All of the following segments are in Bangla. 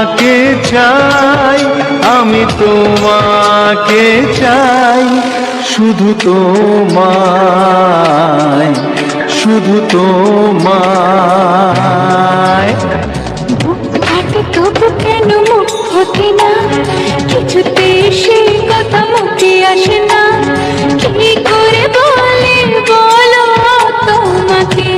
তোমাকে চাই, আমি তোমাকে চাই, শুধু তোমায়, শুধু তোমায়। বুক ফাটে তবু কেন মুখ ফোটে না, কিছুতে সে কথা মুখে আসে না। কি করে বলে বলো তোমাকে।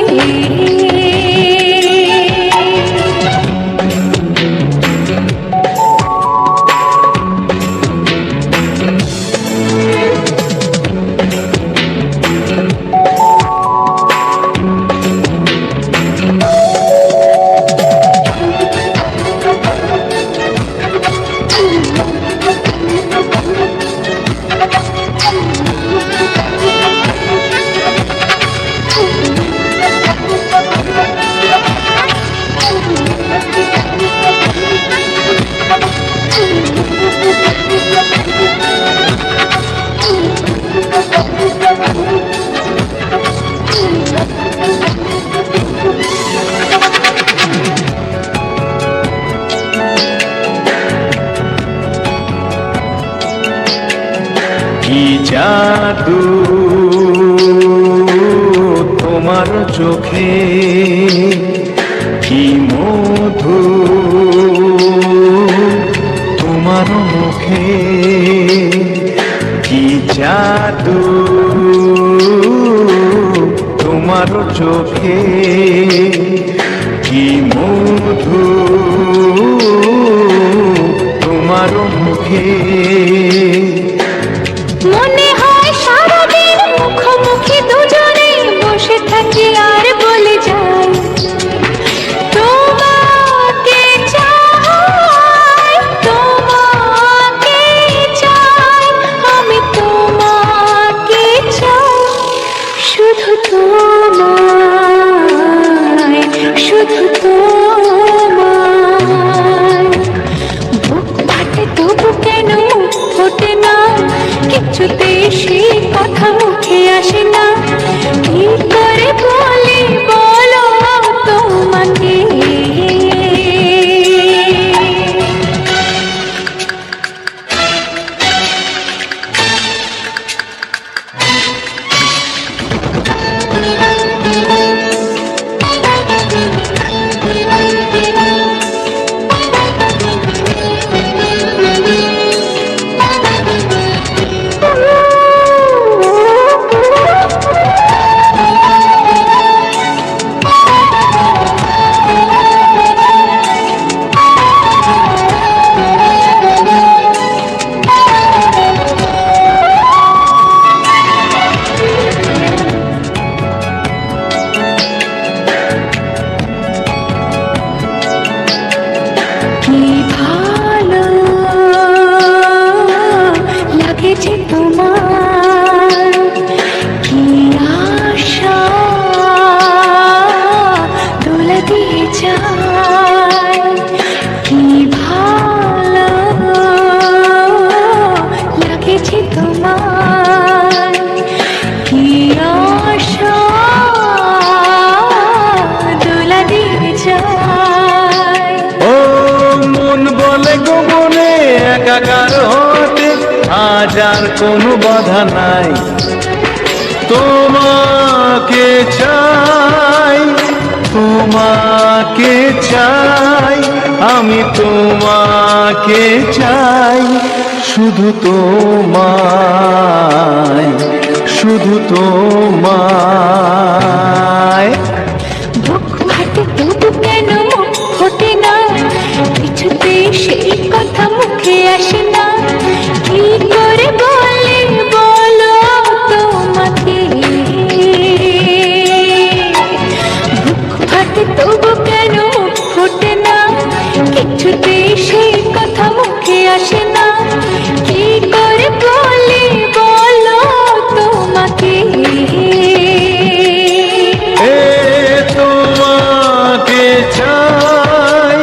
কি জাদু তোমার চোখে, কি মধু তোমার মুখে, কি জাদু তোমার চোখে, কি মধু তোমার মুখে। মনে হয় সারাদিন মুখোমুখি দুজনে বসে থাকি আর বলে যাই তোমাকে চাই, তোমাকে চাই, আমি তোমাকে চাই, শুধু তোমায়, শুধু তোমায়। বুক ফাটে তবু কেন মুখ ফোটে না, কিছুতে সে কথা মুখে আসে না। কি করে বলি বলো তোমাকে। কি ভালো লাগেছে তোমার, কি আশা দোলা দিয়ে যায়। কি ভালো লাগেছে তোমার, কি আশা দোলা দিয়ে যায়। ও মন বলে গোপনে একাকার হতে আজ আর কোনো বাধা নাই। তোমাকে চাই, তোমাকে চাই, আমি তোমাকে চাই, শুধু তোমায়, শুধু তোমায়। বুক ফাটে তবু কেন মুখ ফোটে না, কিছুতে সেই কথা মুখে আসে না। কি করে বলে বলো তোমাকে। বুক ফাটে তবু কেন মুখ ফোটে না, কিছুতে সেই কথা মুখে আসে না। কি করে বলে বলো তোমাকে। তোমাকে চাই,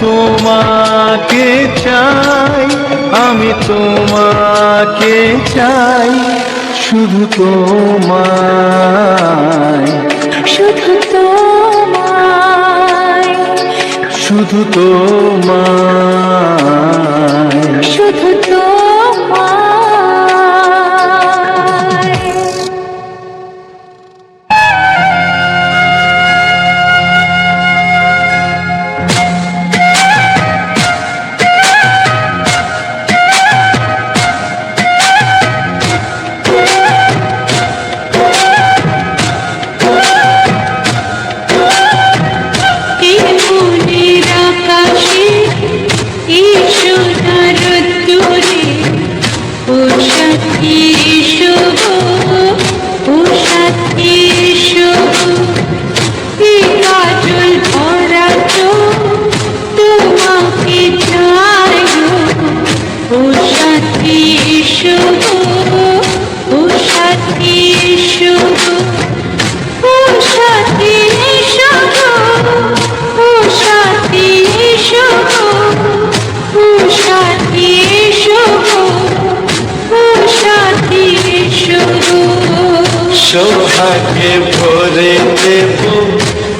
তোমাকে চাই, আমি তোমাকে চাই, শুধু তোমায়, শুধু তোমায়, শুধু তোমায়, শুধু তোমায়। এই মনের আকাশে এই সোনার রোদ্দুরে ও সাথী এসো গো, ও সাথী এসো গো। এই কাজল ভরা চোখ তোমাকে চাই গো, ও সাথী এসো গো, ও সাথী এসো গো। ও সাথী এসো গো, ও সাথী এসো গো, ও সাথী এসো গো, ও সাথী এসো গো। সোহাগে ভরে দেব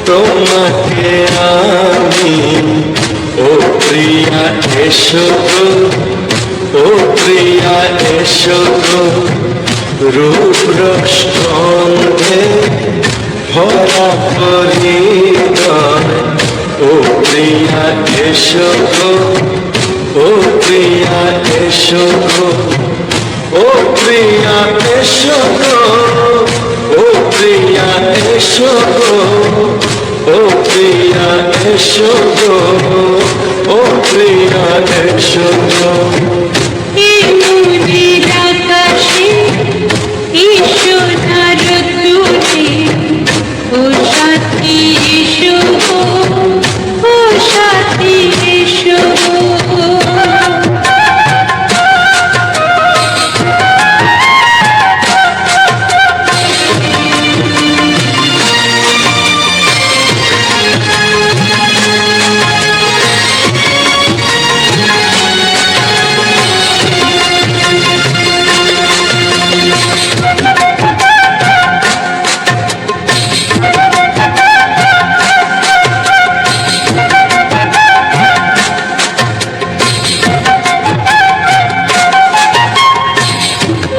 তোমাকে আমি, ও প্রিয়া এসো গো, ও প্রিয়া এসো গো। রূপ রসগন্ধে ভরা পরিণয়, ও প্রিয়া এসো গো, ও প্রিয়া এসো গো। ও প্রিয়া এসো গো, ও প্রিয়া এসো গো, ও প্রিয়া এসো গো, ও প্রিয়া এসো গো। এই মনের আকাশে এই সোনার রোদ্দুরে ও সাথী এসো গো, ও সাথী এসো গো।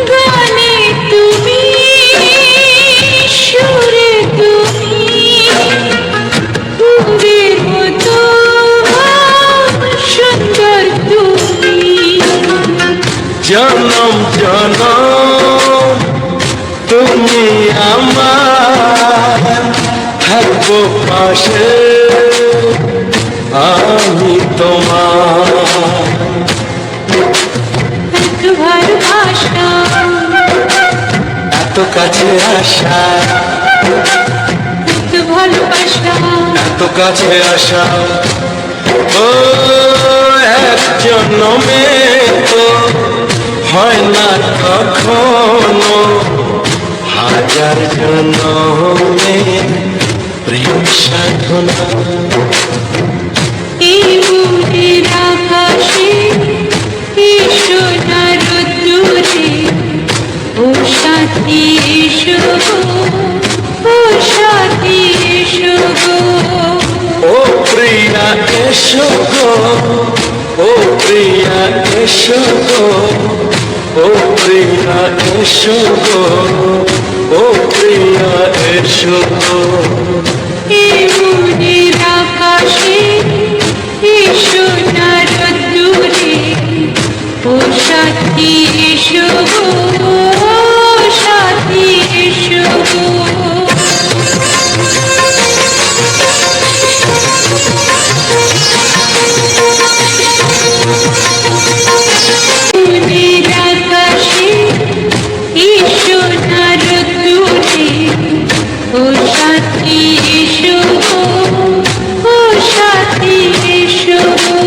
গানে তুমি, সুরে তুমি, ফুলের মতো সুন্দর তুমি। জনম জনম তুমি আমার, থাকবো পাশে আমি তোমার। এত ভালোবাসা, এত কাছে আসা, এত ভালোবাসা, এত কাছে আসা, ও এক জন্মে তো হয় না কখনো, হাজার জন্মে প্রেম সাধনা। এই মনের আকাশে এই সোনার রোদ্দুরে ও সাথী এসো গো, ও সাথী এসো গো। ও প্রিয়া এসো গো, ও প্রিয়া এসো গো, ও প্রিয়া এসো গো, ও প্রিয়া এসো গো। এই মনের আকাশে এই সোনার রোদ্দুরে ও সাথী এসো গো, ও সাথী এসো গো। মনের আকাশে এই সোনার রোদ্দুরে ও সাথী এসো গো, ও সাথী এসো গো।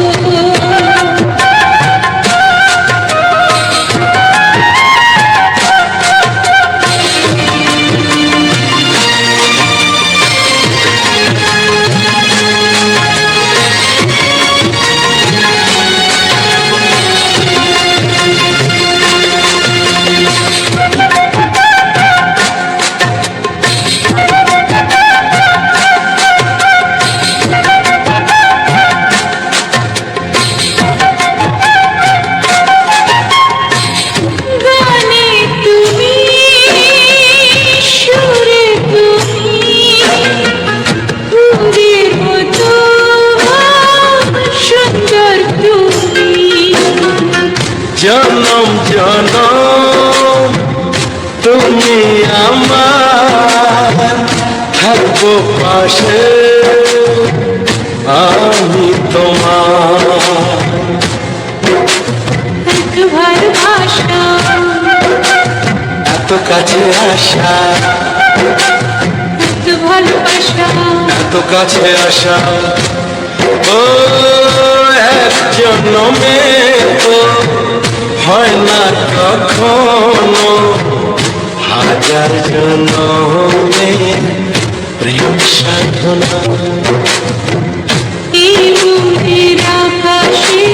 জনম জনম তুমি আমার, থাকবো পাশে আমি তোমার। এক ভালোবাসা, এত কাছে আসা, এক ভালোবাসা, এত কাছে আসা, ও এক জন্মে তো হয় না কখনো, হাজার জন্মে প্রেম সাধনা। এই মনের আকাশে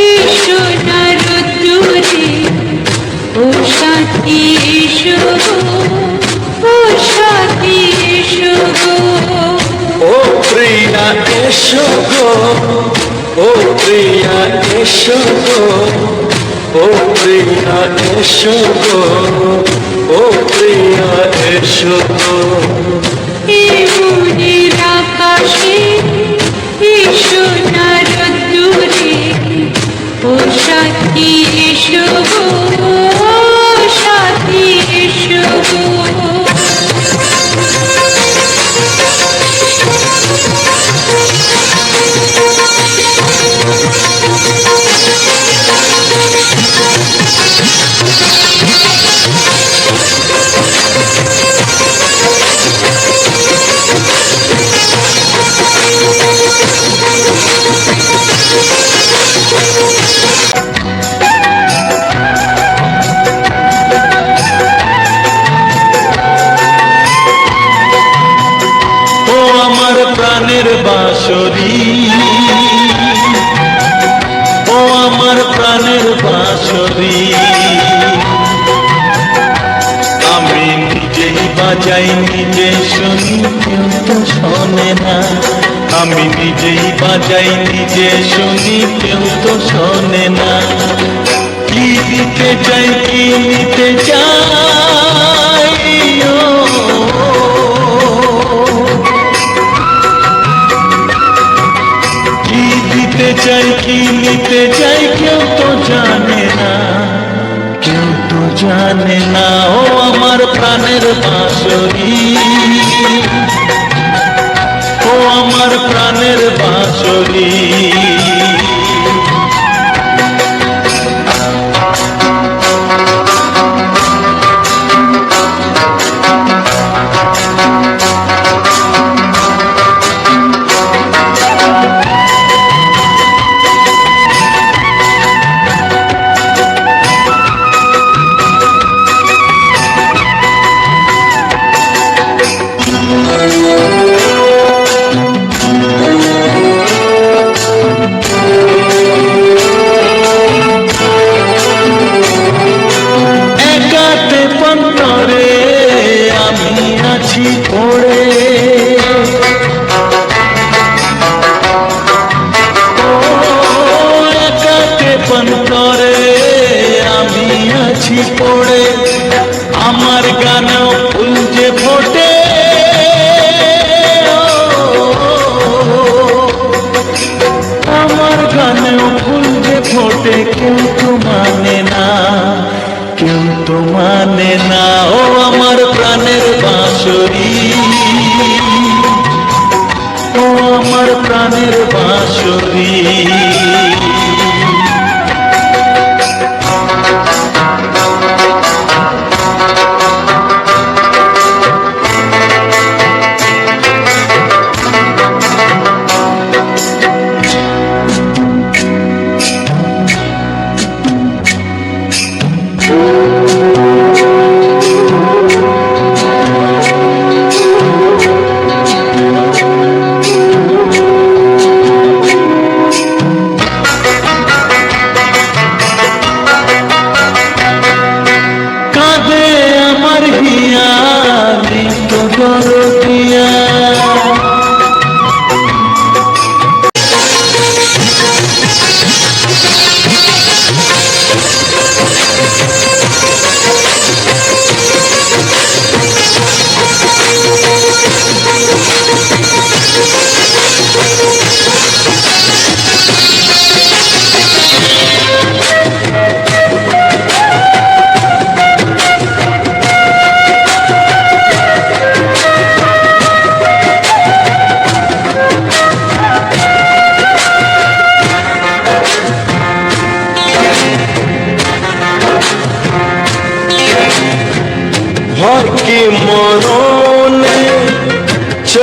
এই সোনার রোদ্দুরে, ও সাথী এসো গো, ও সাথী এসো গো। ও প্রিয়া এসো গো, ও প্রিয়া এসো গো, ও প্রিয়া এসো গো, ও প্রিয়া এসো গো। এই মনের আকাশে এই সোনার রোদ্দুরে, ও সাথী এসো গো, ও সাথী এসো গো। ও আমার প্রাণের বাঁশরি, ও আমার প্রাণের বাঁশরি, আমি নিজেই বাজাই নিজে শুনি, কেউ তো শোনে না। আমি নিজেই বাজাই নিজে শুনি, কেউ তো শোনে না। কি দিতে চাই কি নিতে চাই, ও কি দিতে চাই কি নিতে চাই, কেউ তো জানে না, কেউ তো জানে না। ও আমার প্রাণের বাঁশরি, ও আমার প্রাণের বাঁশরি। একাতে পন্তরে আমি আছি পড়ে, ও একাতে পন্তরে আমি আছি পড়ে। আমার গানেও ফুল যে ফোটে, আমার গানেও ফুল যে ফোটে, কেউ তো মানে না, কেউ তো মানে না। ও আমার প্রাণের বাঁশরি, ও আমার প্রাণের বাঁশরি।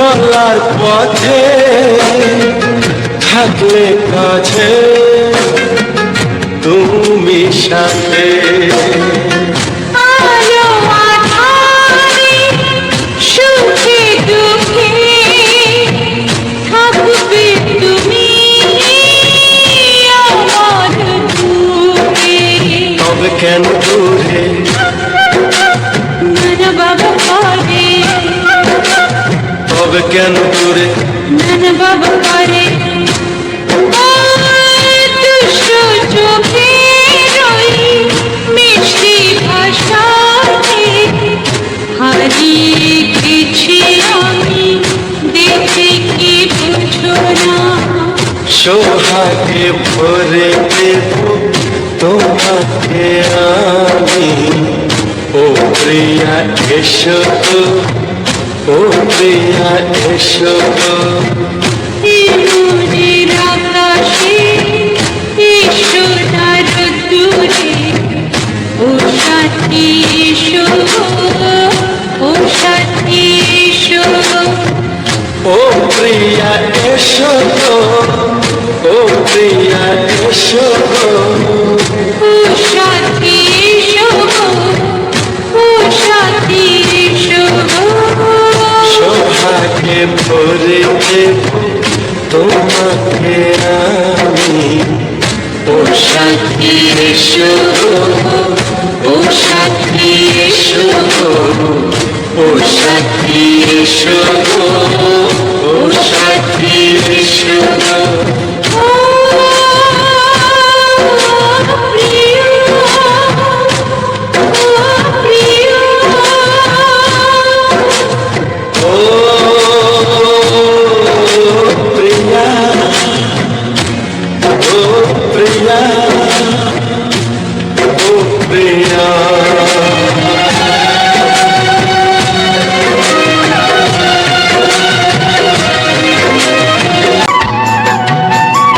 চলার পথে থাকলে কাছে তুমি সাথে আলো আঁধারে সুখে দুঃখে থাকবে তুমি আমার দূরে। তবে কেন দূরে নানা বাবা করে, তবে কেন দূরে নানা বাবা করে দুষ্ট চোখে রই মিষ্টি ভাষাতে হারিয়ে গেছি আমি দেখে কি বুঝো না। সোহাগে ভরে দেব তোমাকে আমি ও প্রিয়া এসো গো, ও প্রিয়া এসো গো। মনের আকাশে এসো না দূরে ও সাথী এসো, ও সাথী এসো, ও প্রিয়া এসো গো, ও প্রিয়া এসো গো। ও সাথী এসো, ও সাথী এসো। সোহাগে ভরে দেব তোমাকে আমি ও সাথী এসো গো, ও সাথী এসো গো, ও সাথী এসো গো, ও সাথী এসো গো। ও প্রিয়া, ও প্রিয়া, ও প্রিয়া।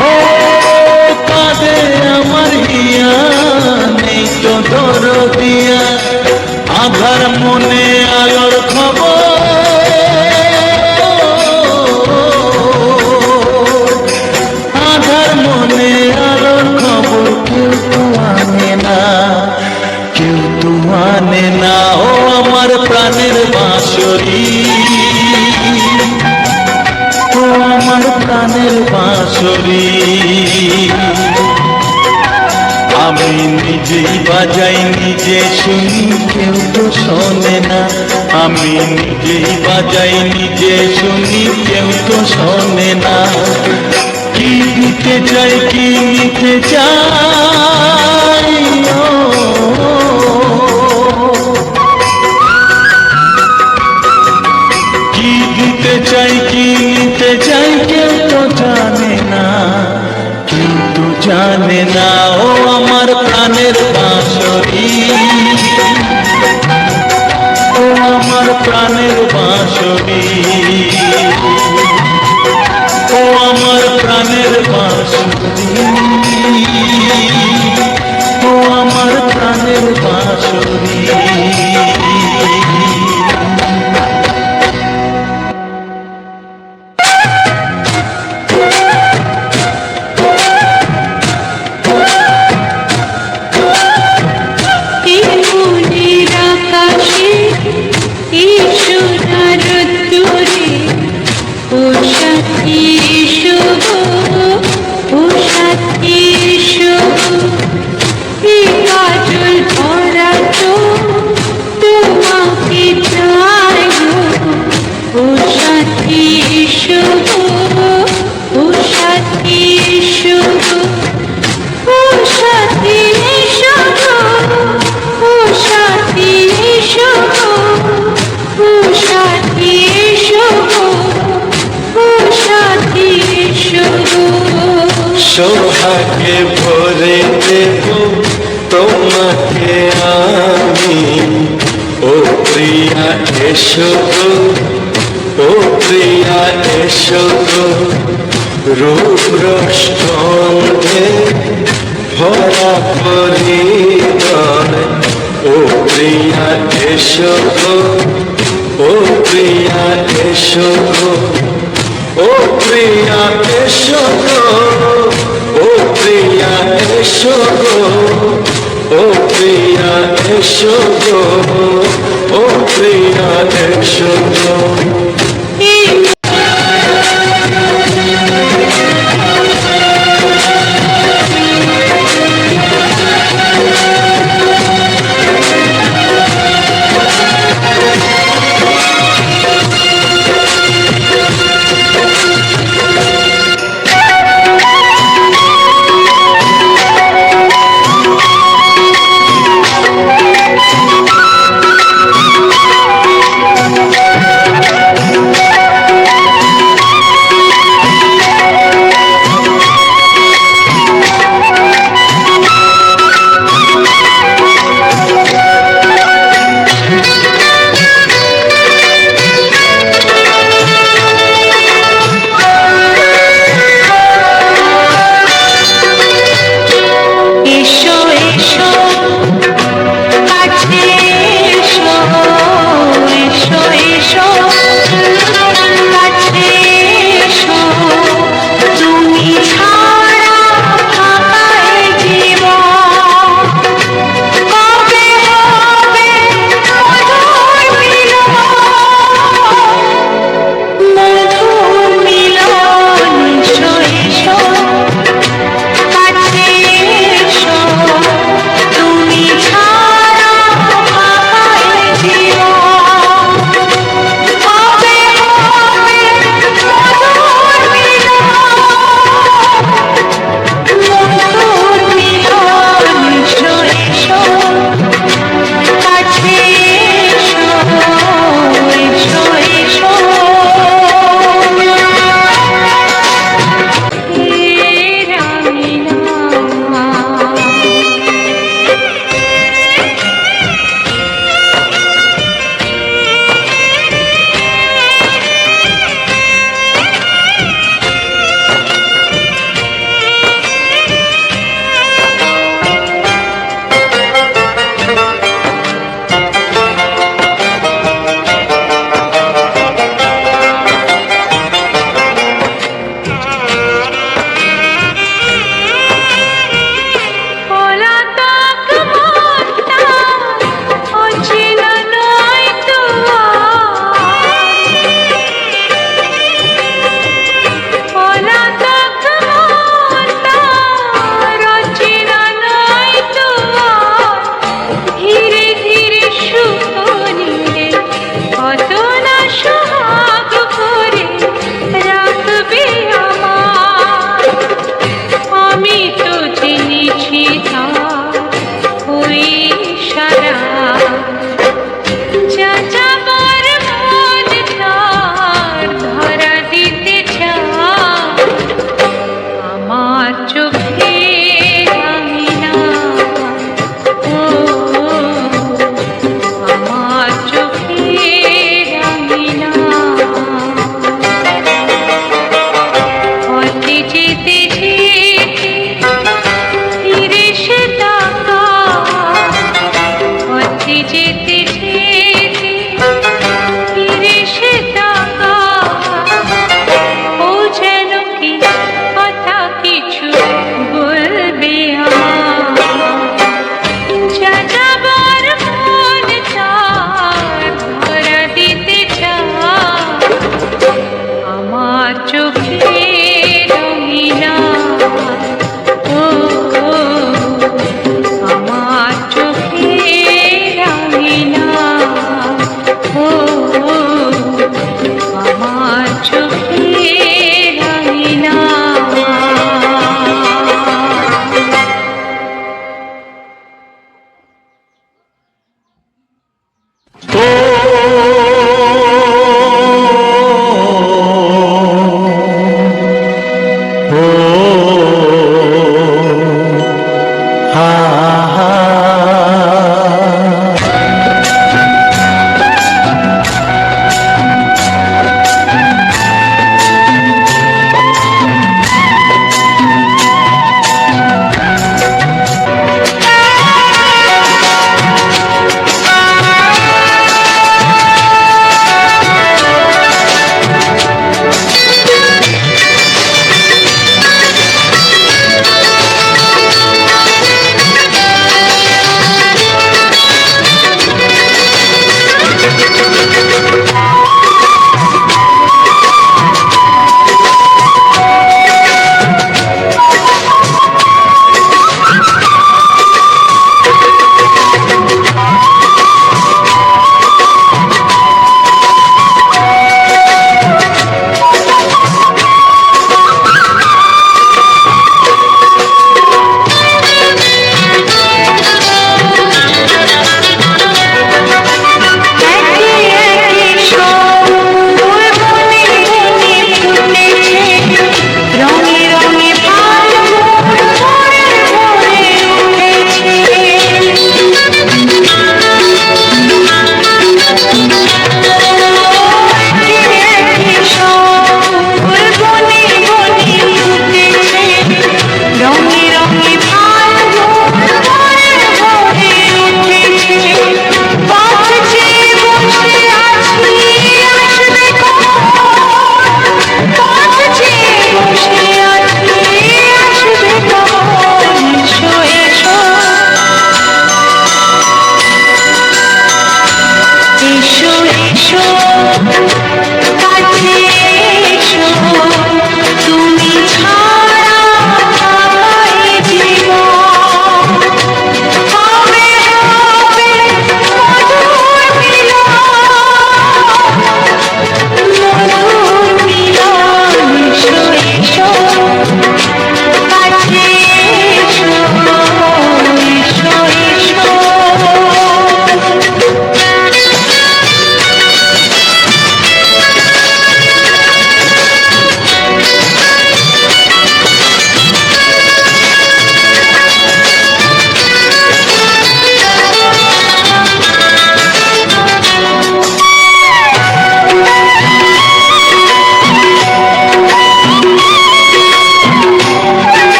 ও কাঁদে আমার হিয়া, নেই তো দরদিয়া, আধার মনে আলোর খবর। আধার মনে আলোর খবর কেউ তো আনে না, কেউ তো আনে না। ও আমার প্রাণের বাঁশরি, ও আমার প্রাণের বাঁশরি। আমি নিজেই বাজাই নিজে শুনি, কেউ তো শোনে না। আমি নিজেই বাজাই নিজে শুনি, কেউ তো শোনে না। কি দিতে চাই কি নিতে চাই, ও কি দিতে চাই কি নিতে চাই কেউ তো জানে না, কেউ তো জানে না। ও আমার প্রাণের বাঁশরি, ও আমার প্রাণের বাঁশরি, ও আমার প্রাণের বাঁশরি, ও আমার প্রাণের বাঁশরি। মনের আকাশে এসো না দূরে ও সাথী এসো, ও সাথী এসো। এই কাজল ভরা চোখ তোমাকে চাই গো, ও সাথী এসো, ও সাথী এসো, ও সাথী এসো, ও সাথী এসো, ও সাথী এসো, ও সাথী এসো। সোহাগে ভরে দেব তোমাকে আমি ও প্রিয়া এসো গো, ও প্রিয়া এসো গো। রূপ রসগন্ধে ভরা পরিণয়, ও প্রিয়া এসো গো, ও প্রিয়া এসো। এসো গো, ও প্রিয়া এসো গো, ও প্রিয়া এসো গো, ও প্রিয়া এসো গো, ও প্রিয়া এসো গো।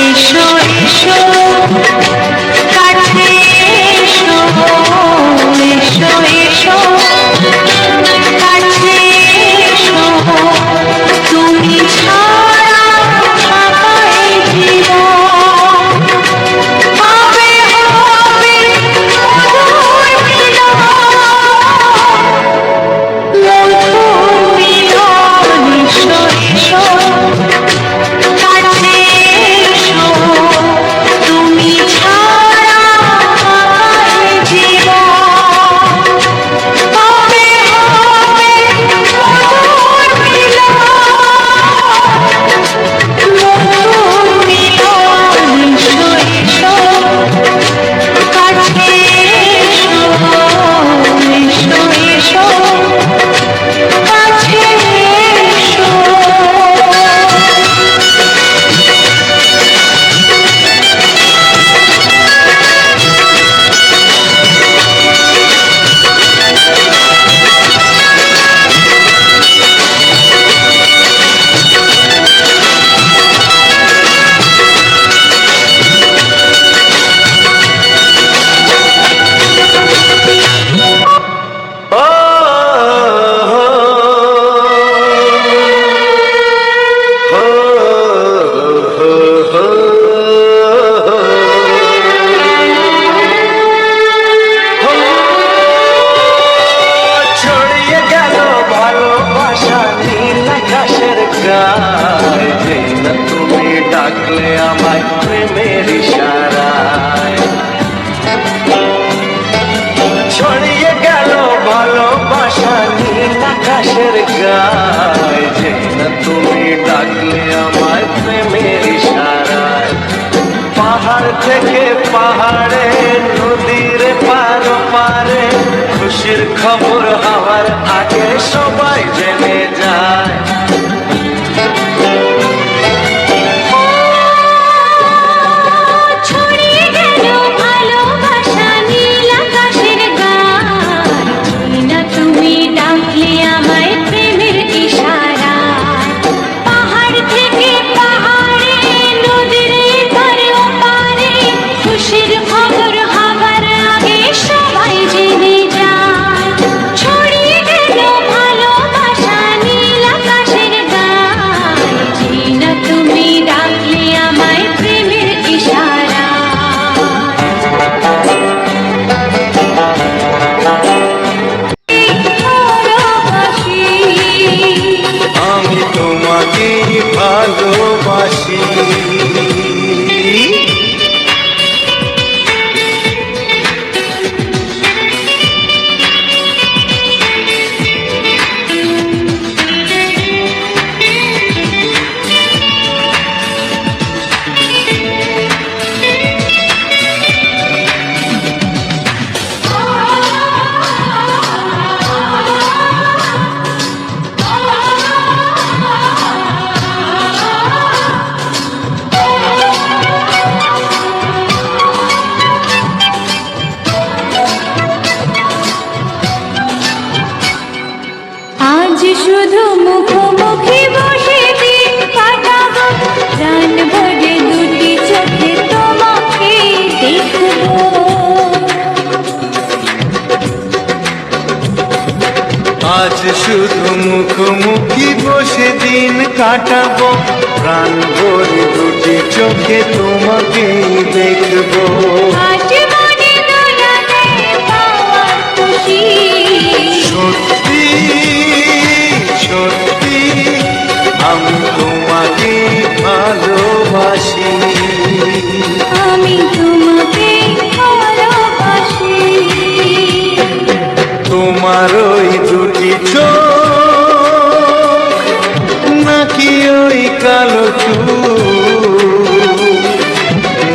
এসো এসো কাছে এসো এসো এসো কাছে এসো তুমি ছাড়া ফাঁকা এই জীবন হবে হবে মধুর মিলন মধুর মিলন এসো এসো কাছে এসো তুমি ছাড়া ফাঁকা এই জীবন হবে হবে মধুর মিলন মধুর মিলন এসো এসো কাছে এসো এসো এসো কাছে এসো ছড়িয়ে গেল ভালোবাসা নীল আকাশের গায়ে যেই না তুমি ডাকলে আমায় প্রেমের ইশারায় ছড়িয়ে গেল ভালোবাসা নীল আকাশের গায়ে যেই না তুমি ডাকলে আমায় প্রেমের ইশারায় পাহাড় থেকে পাহাড়ে নদীর পার পারে খুশির খবর হওয়ার আগে সবাই জেনে যায় ছড়িয়ে গেল ভালোবাসা নীল আকাশের গায়ে না তুমি ডাকলে আমায় প্রেমের ইশারায় পাহাড় থেকে পাহাড়ে নদীর পারে ওপারে খুশির খবর হবার আগে সবাই জেনে যায় ছড়িয়ে গেল ভালোবাসা নীল আকাশের গায়ে না তুমি ডাকলে আমায় প্রেমের ইশারায় ভালোবাসি আমি তোমাকে ভালোবাসি আজ শুধু মুখোমুখি বসে দিন কাটাবো প্রাণ ভরে দুটি চোখে তোমাকে দেখবো আজ শুধু মুখোমুখি বসে দিন কাটাবো প্রাণ ভরে দুটি চোখে তোমাকেই দেখবো আজ মনে দোলাতে পাওয়ার খুশি সত্যি সত্যি আমি তোমাকে ভালোবাসি আমি তোমাকে ভালোবাসি তোমার ওই দুটি চোখ নাকি ওই কালো চুল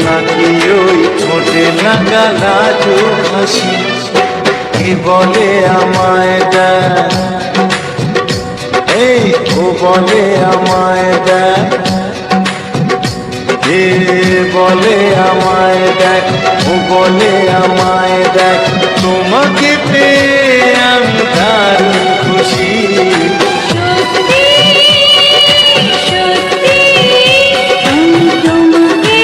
নাকি ওই ঠোঁটে লাগা লাজু হাসি কি বলে আমায় দেখ এই ও বলে আমায় দেখ এ বলে আমায় দেখ ও বলে আমায় দেখ তোমাকে পেয়ে আমি দারুণ খুশি সত্যি সত্যি আমি তোমাকে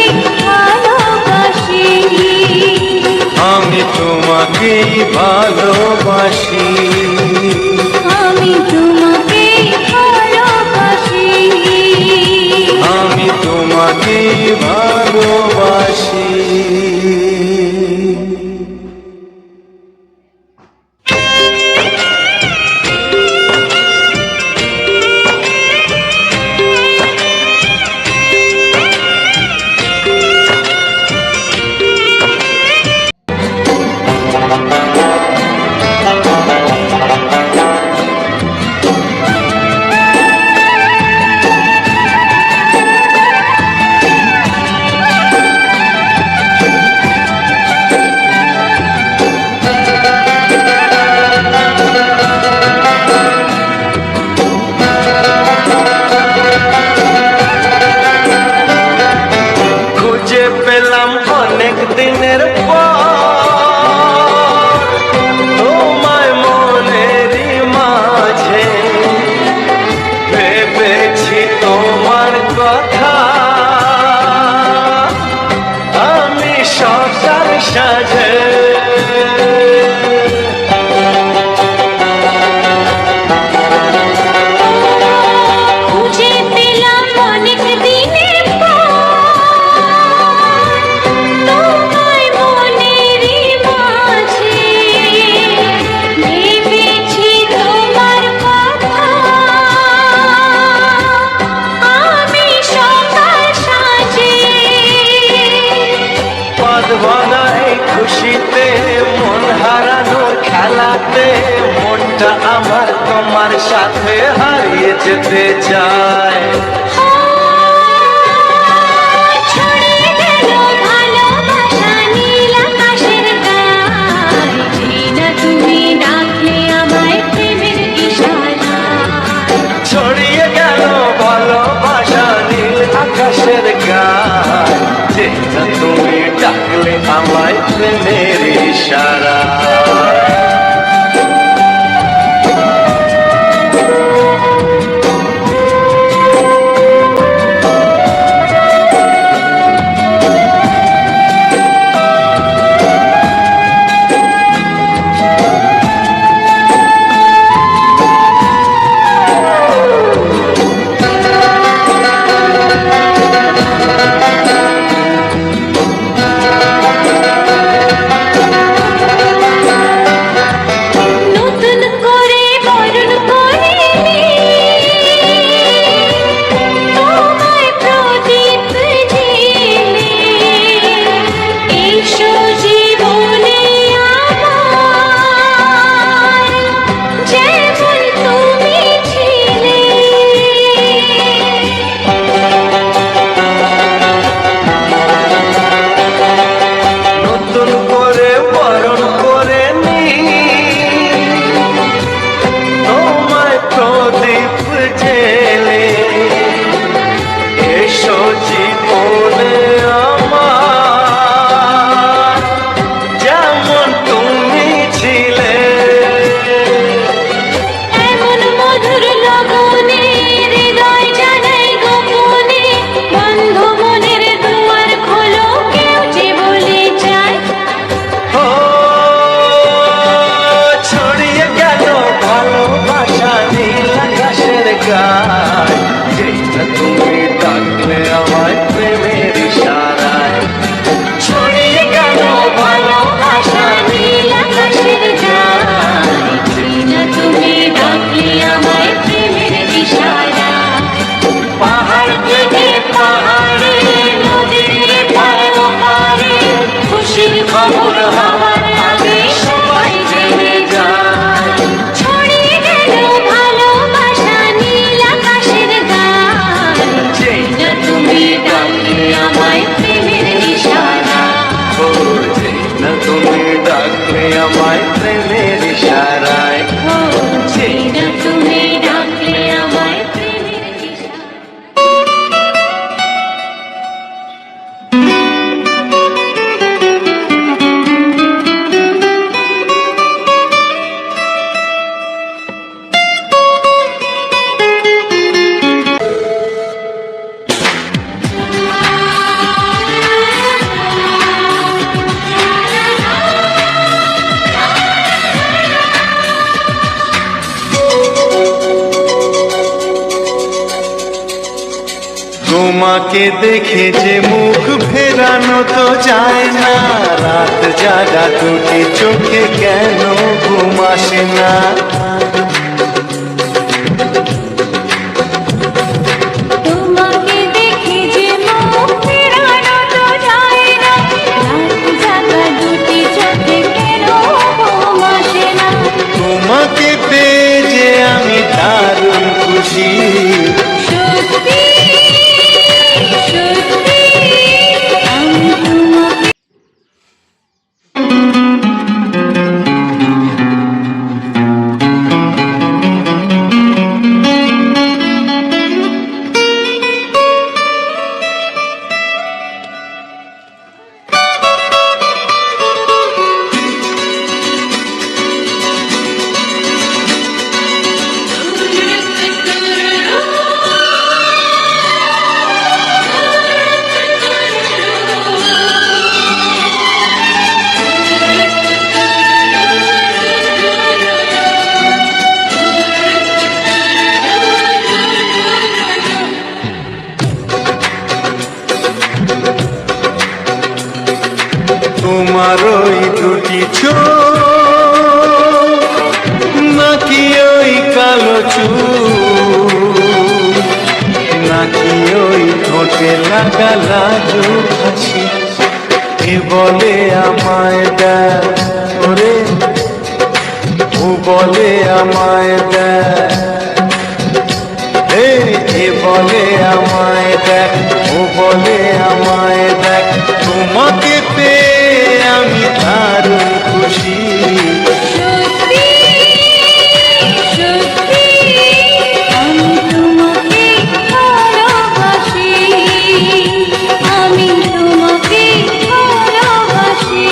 তোমাকে ভালোবাসি। খুঁজে পেলাম অনেক দিনের পর তোমায় মনেরই মাঝে, ভেবেছি তোমার কথা আমি সকাল সাজে। খুঁজে পেলাম অনেক দিনের পর তোমায় মনেরই মাঝে, ভেবেছি তোমার কথা আমি সকাল সাজে। পদ ভাঙাই খুশিতে মন হারানোর খেলাতে মনটা আমার তোমার সাথে হারিয়ে যেতে চায়। ছড়িয়ে গেল ভালোবাসা নীল আকাশের গায়ে, যেই না তুমি ডাকলে আমায় প্রেমের ইশারায়। ছড়িয়ে গেল ভালোবাসা নীল আকাশের গায়, যেটা তুমি ডাকলে আমায় প্রেমের ইশারা। তোমাকে দেখে যে মুখ ফেরানো তো যায় না, রাত জাগা দুটি চোখে কেন ঘুম আসে না। তোমাকে দেখে যে মুখ ফেরানো তো যায় না, রাত জাগা দুটি চোখে কেন ঘুম আসে না। তোমাকে পেয়ে যে আমি দারুণ খুশি, সত্যি সত্যি আমি তোমাকে তোমার ওই দুটি চোখ নাকি ওই কালো চুল, নাকি ওই ঠোঁটে লাগা লাজুক হাসি, এ বলে আমায় দেয় ওরে, ও বলে আমায় দেয়, এ বলে আমায় দেখ, ও বলে আমায় দেখ, তোমাকে পেয়ে আমি দারুণ খুশি। সত্যি সত্যি আমি তোমাকে ভালোবাসি, আমি তোমাকে ভালোবাসি।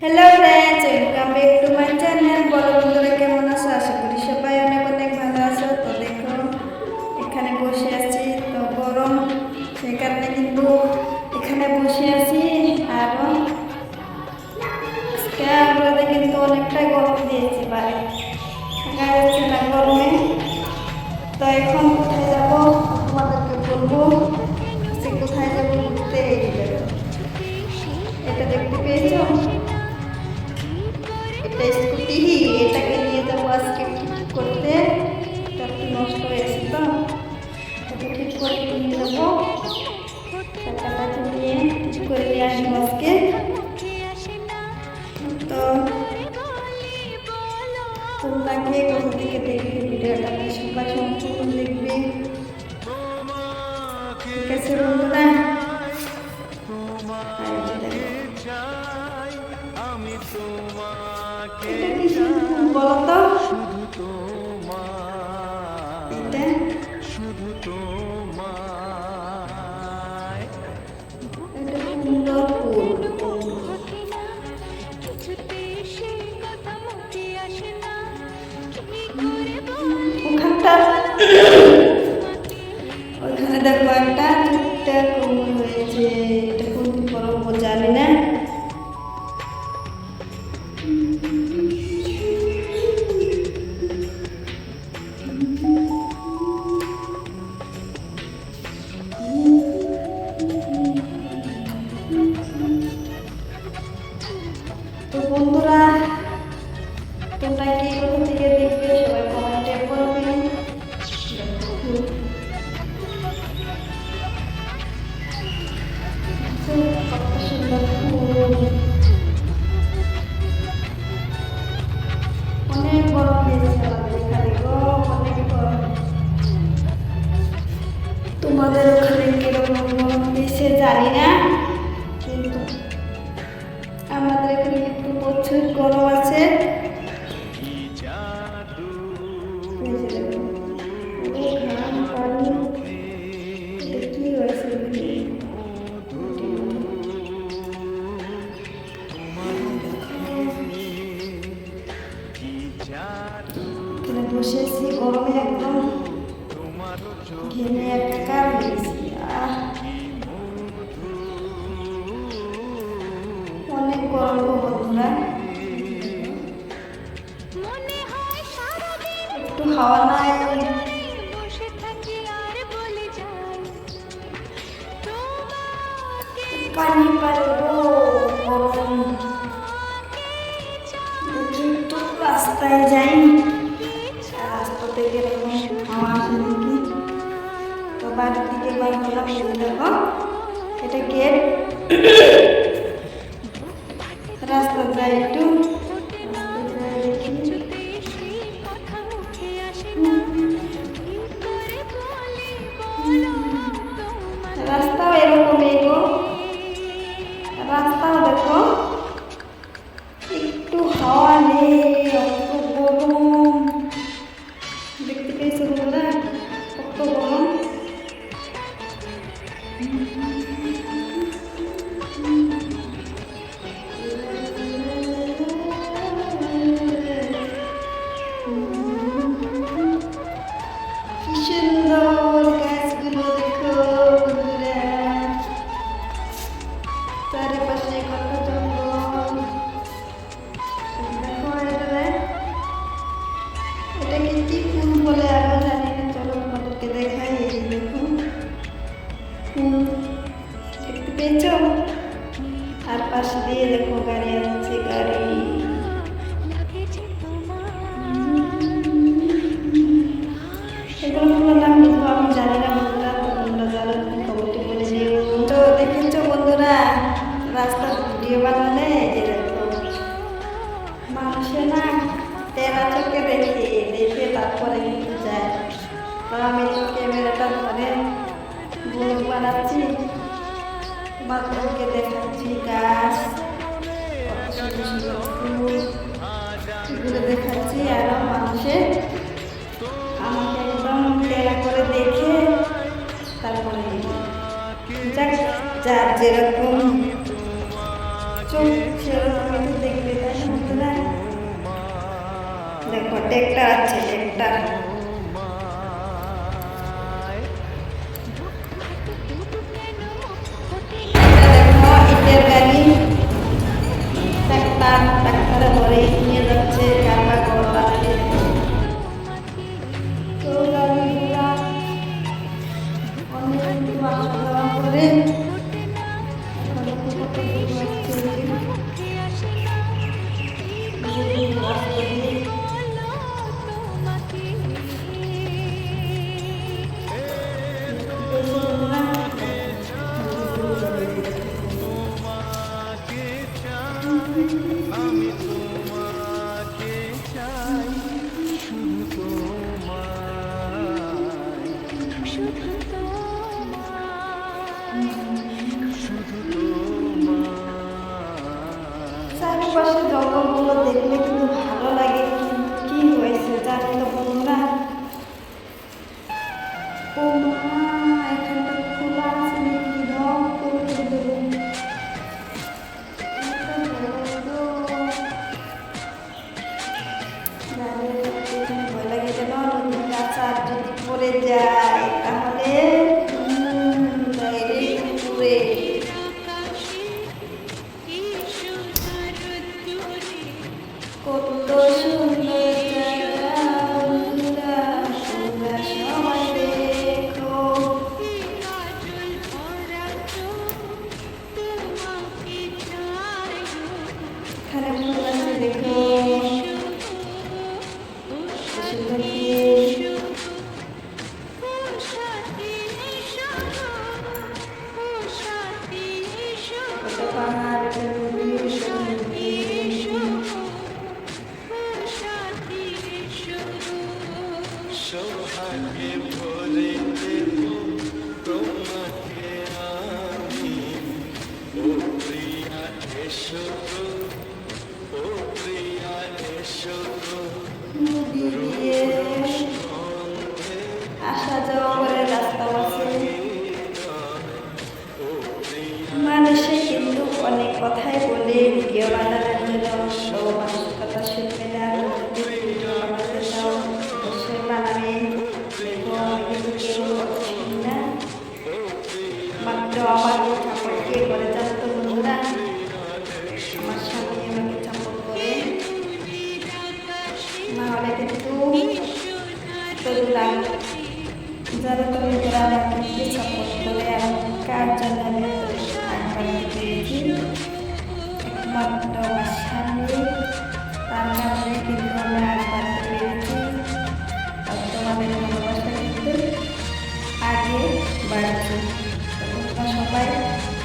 Hello friends, welcome back to my channel. বড় বন্ধুরা কেমন আছো? আশা করি সবাই অনেক অনেক ভালো আছো। তো দেখো এখানে বসে আছি, তো গরম সেই কারণে কিন্তু এখানে বসে আছি। আর রোদে কিন্তু অনেকটাই গরম দিয়েছে, বাইরে থাকা যাচ্ছে না গরমে। তো এখন কোথায় যাবো তোমাদেরকে বলবো, সে কোথায় যাবো ঘুরতে। এটা দেখতে পেয়েছো, এটা স্কুটি, এটাকে নিয়ে যাবো আজকে ঠিক করতে। এটা একটু নষ্ট হয়েছে, তো এটাকে ঠিক করে নিয়ে যাবো, টাকাটা নিয়ে ঠিক করে নিয়ে আসবো আজকে। তো তোমরা কে কোথা থেকে দেখবে ভিডিওটা, সবাই সম্পূর্ণ দেখবে, ঠিক আছে বন্ধুরা? এটা কি শুধু বলো তো, এটা এটা সুন্দর ফুল। ওখানটা ওইখানে দেখো একটা ছোট্ট কোমল হয়েছে, এটা কোন করবো জানি না। তো বন্ধুরা, তোমরা কি কোথা থেকে দেখবে সবাই কমেন্টে করবেন। কত সুন্দর ফুল, অনেক গরম দিয়েছে আমাদের এখানে গো, অনেক গরম। তোমাদের ওখানে কিরকম গরম দিয়েছে জানি না, কিন্তু আমাদের এখানে কিন্তু প্রচুর গরম আছে। কি হয়েছে বসেছি গরমে একদম ঘেমে একাকার হয়ে গেছি। অনেক গরম গো বন্ধুরা, একটু হাওয়া নাই পানি পারবো গরম। দেখি একটু রাস্তায় যাই, রাস্তা থেকে এরকম হাওয়া আসে নাকি। তো বাড়ির দিকে বার হলাম, দেখো এটা গেট। রাস্তা যাই একটু, রাস্তাও এরকম এগো, রাস্তাও দেখো একটু হাওয়া নেই, অত গরম। দেখতে পেয়েছো বন্ধুরা কত গরম। কি সুন্দর গাছগুলো দেখো বন্ধুরা, চারিপাশে কত জঙ্গল। দেখো এটাকে কি ফুল বলে আরো জানি না, চলো তোমাদেরকে দেখাই। এই যে দেখো ফুল, দেখতে পেয়েছো? আর পাশে দিয়ে দেখো গাড়ি আসছে, গাড়ি। এগুলো ফুলের নাম কিন্তু আমি জানি না বন্ধুরা, তো তোমরা জানো খবরটি বলে দিও। তো দেখেছো বন্ধুরা, রাস্তার ভিডিও বানালে এই যে দেখো মানুষে না তেরা চোখে দেখে দেখে তারপরে কিন্তু যায়। তো আমি তো ক্যামেরাটা ধরে ব্লগ বানাচ্ছি, বাচ্চাকে দেখাচ্ছি গাছ, কত সুন্দর সুন্দর ফুল, এগুলো দেখাচ্ছি। আরও মানুষে আমাকে একদম তেরা করে দেখে তারপরে যাক, যার যেরকম চোখ সেরকম কিন্তু দেখবে, তাই না বন্ধুরা? দেখো ট্রেক্টর আছে, ট্রেক্টর। দেখো ইটের গাড়ি, ট্রাক্টর, ট্রাক্টরে ভরে নিয়ে যাচ্ছে কারবা ঘর বানাতে। তো গাড়িগুলা অনেক কিন্তু আসা যাওয়া করে। এখন দেখো কত দূর আসছে, রাস্তা দিয়ে। আমি তোমাকে চাই, শুধু তোমায়, শুধু তোমায়। চারিপাশে জঙ্গলগুলো দেখলে কিন্তু ভালো লাগে, কিন্তু কি হয়েছে জানি তো বন্ধুরা। ও মা, এখানটা খোলা আছে নাকি, রং করে দেবে। ভয় লাগে যেন নদীর কাছে আর যদি পড়ে যায় তাহলে ডাইরেক্ট পুরে। কত সুন্দর জায়গা বন্ধুরা, তোমরা সবাই দেখো। এখানে ফুল আছে দেখো, সুন্দর ফুল। কত পাহাড়, নদী, সৌভাগ্যে ভরে দেব তোমাকে আমি, ও প্রিয়া এসো গো, ও প্রিয়া এসো গো। নদী দিয়ে আসা যাওয়া করে রাস্তা আছে। মানুষে কিন্তু অনেক কথাই বলে ভিডিও বানানোর জন্য, তো মানুষ কথা শুনবে না। যদি ভিডিও বানাতে চাও লাগবে, যারা তুমি আমাকে সাপোর্ট করে আর কার জন্য আমি একবার পেয়েছি একমাত্র আমার স্বামী, তার কারণে কিন্তু আমি একবার পেরেছি। আর তোমাদের ভালোবাসা কিন্তু আগে বাড়ছে। তোমরা সবাই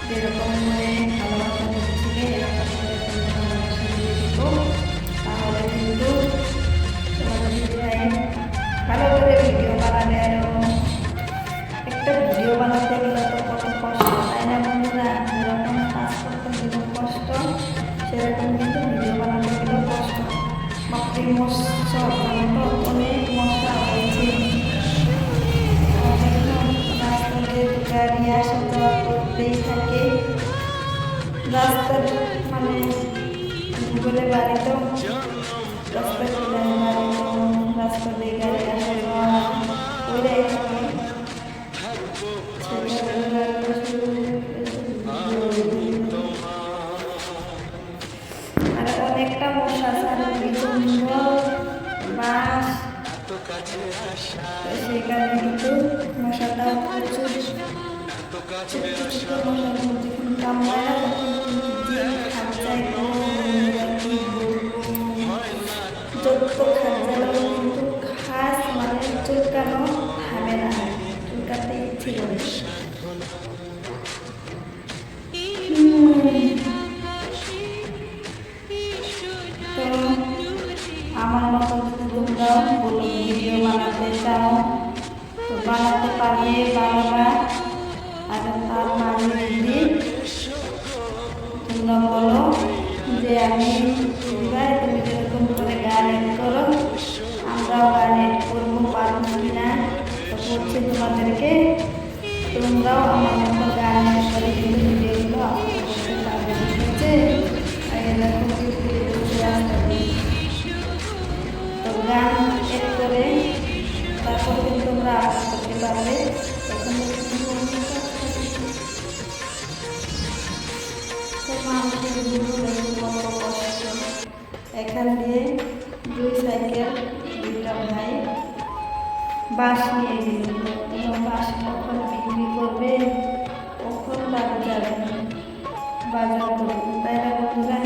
যেরকম করে ভালোবাসা দিচ্ছিলে এরকম করে তোমরা ভালোবাসা দিয়ে দিবো, তাহলে কিন্তু তোমাদের ভাই ভালো করে ভিডিও বানাবে। আরও একটা ভিডিও বানাতে গেলে তো কত কষ্ট, তাই না বন্ধুরা? যেরকম কাজ করতে গেলেও কষ্ট, সেরকম কিন্তু ভিডিও বানাতে গেলেও কষ্ট। বাপরে মশা, তো অনেক মশা হয়েছে। রাস্তা দিয়ে গাড়ি আসা যাওয়া করতেই থাকে, রাস্তার মানে ভূগোলে বাড়ি তো রাস্তা রাস্তা দিয়ে গাড়ি আসা যাওয়া ওইটাই থাকে। আর অনেকটা মশা সারা সুন্দর বাস, সেই কারণে কিন্তু মশাটা প্রচুর মশার মধ্যে কিন্তু কামড়ায় না, তখন কিন্তু যে খাঁচায় যত খাঁচালেও কিন্তু খাস মানে চুলকানো থামে না, চুলকাতে ইচ্ছে করে। তো আমার মতো যদি তোমরাও ভিডিও বানাতে চাও তো বানাতে পারবে, বানাবা। আর তার মাঝে যদি তোমরা বলো যে আমি ভাই তুমি যেরকম করে গান এড করো, আমরাও গান এড করবো, পারবো কিনা তো বলছি তোমাদেরকে, তোমরাও আমার মতো গান এড করে কিন্তু ভিডিওগুলো আপলোড করতে পারবে। ঠিক আছে? আর এরকম তো গান এড করে তারপরে কিন্তু তোমরা আপলোড করতে পারবে। তখন এখান দিয়ে 2 সাইকেল 2টা ভাই বাঁশ নিয়ে গেল। বাঁশ কখন বিক্রি করবে, কখন বাজার যাবে, বাজার করবে, তাই না বন্ধুরা?